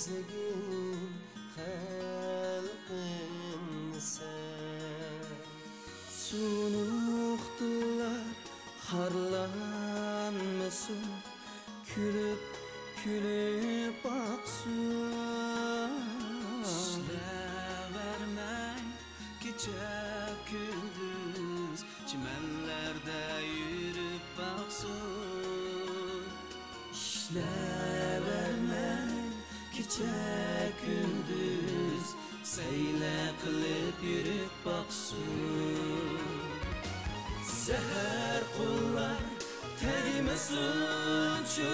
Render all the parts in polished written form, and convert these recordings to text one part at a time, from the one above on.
azizligin halqin sen sunuqdular harlanmasın külüp külüp baksun İşlevermey gece gündüz çimenlerde yürüp baksun İşlevermey gece gündüz seyle kılıp yürüp baksun Seher kullar tegmesin şu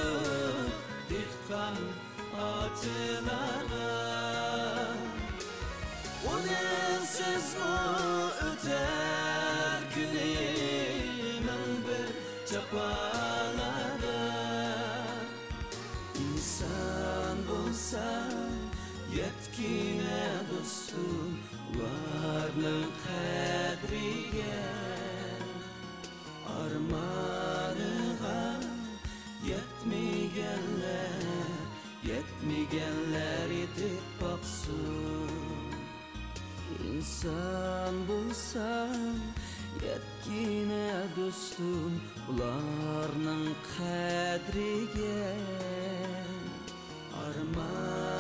dihkan atılara Onensiz mi öter günümün bir çapalara İnsan bulsan yetkine dostum Varlığın kadriye Armanığa yetmegenler yetip baksın İnsan bulsan yetkine dostum Ularның kadriye Armanığa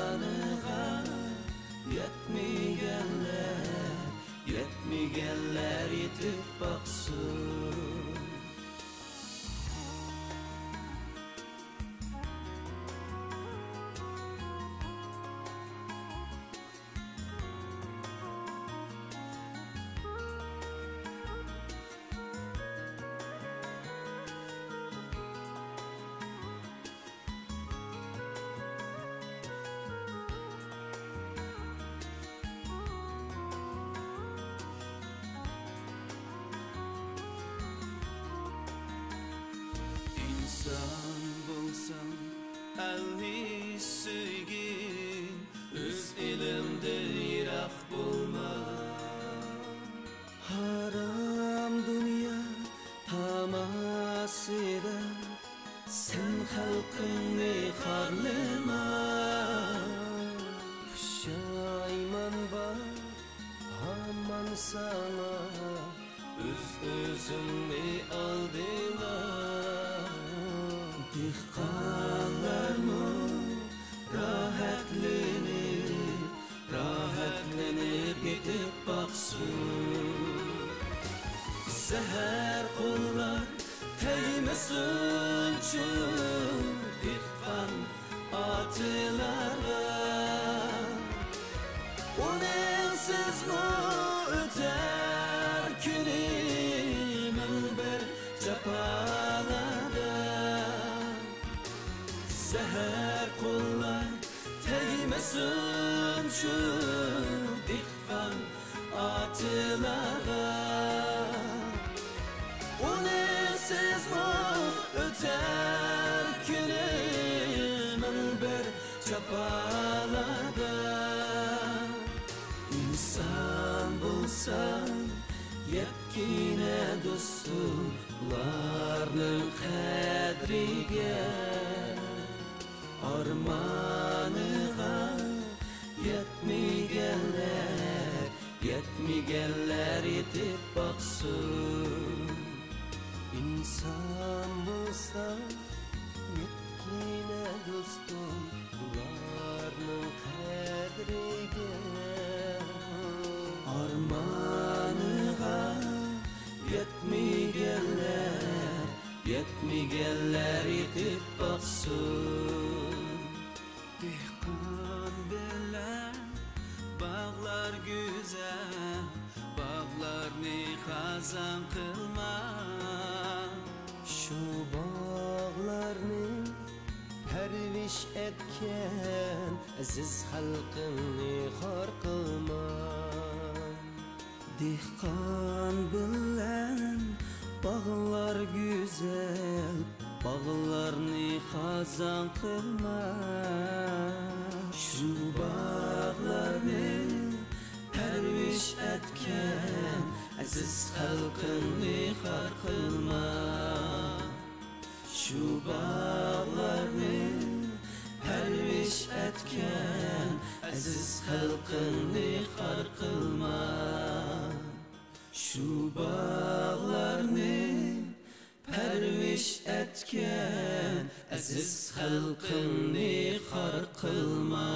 yetmegenler yetip baksın İnsan bulsan elni süygin Öz elimde yirak bulma Haram dünya tamasida Sen halkını harlama Puşayman var haman sana Özümni aldılar Dihqanlarım rahatlanıp gidip baksın Seher kullar tegmesin şu dihqan atılara Onensiz mi öter günümün bir çapalara Seher kullar tegmesin şu dihqan atılara Onensiz mi öter günümün bir çapalara İnsan bulsan yetkine dostum Ularның kadriye Armanığa yetmegenler yetip baksın İnsan bulsan yetkine dostum Ularның kadriye Armanığa yetmegenler yetip baksın Dihqan bilen bağlar güzel Bağlarni xazan qilma Şu bağlarni perviş etken Aziz halkını xor qilma Dihqan bilen bağlar güzel Bağlarni xazan qilma Şu bağlarni perviş etken Aziz halkını xor qilma Şu bağlarni perviş etken aziz xalqingni xor qilma. Shu bog'larni parvish etgan aziz xalqingni xor qilma.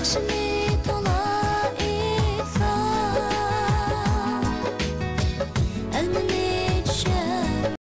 yaxşı